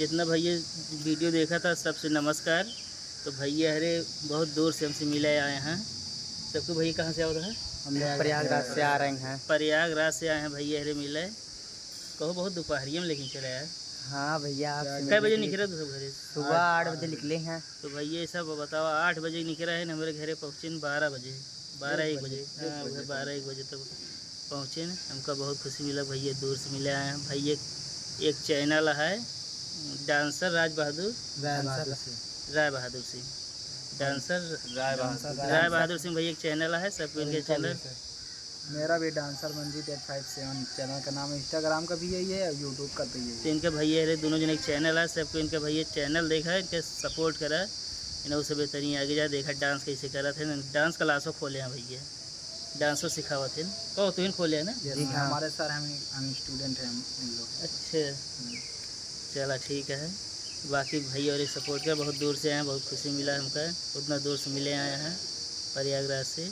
जितना भैया वीडियो देखा था सबसे नमस्कार। तो भैया अरे बहुत दूर से हमसे मिले आए हैं। सबको भैया कहाँ से आओ रहा है? हम प्रयागराज से आ रहे हैं। प्रयागराज से आए हैं भैया अरे मिले। कहो बहुत दोपहरिया में लेकिन चले यार। हाँ भैया, आप कै बजे निकले तो सब घरे? सुबह 8 बजे निकले हैं। तो भैया सब बताओ 8 बजे निकला है ना, हमारे घरे पहुँचे 12 बजे, 12-1 बजे। हाँ 12-1 बजे तक पहुँचे न। हमको बहुत खुशी मिला, भैया दूर से मिले आए हैं। भैया एक चैनल है डांसर राय बहादुर सिंह, डांसर राय बहादुर सिंह भैया एक चैनल है, सबको इनके चैनल। मेरा भी डांसर मंजीत 857 चैनल का नाम है। इंस्टाग्राम का भी यही है और यूट्यूब का भी यही है। तो इनके भैया है दोनों जन एक चैनल है, सबको इनके भैया चैनल देखा है, इनके सपोर्ट करा इन्हें सब बेहतरीन आगे जा देखा डांस कैसे करा थे। डांस क्लासों खोले हैं भैया, डांसो सिखावा थे। कहो तो इन खोले हैं ना? जी हाँ, हमारे सर हम स्टूडेंट हैं इन लोग। अच्छा चला ठीक है। बाकी भैया और सपोर्ट कर, बहुत दूर से आए हैं, बहुत खुशी मिला हमको, उतना दूर से मिले आए हैं प्रयागराज से।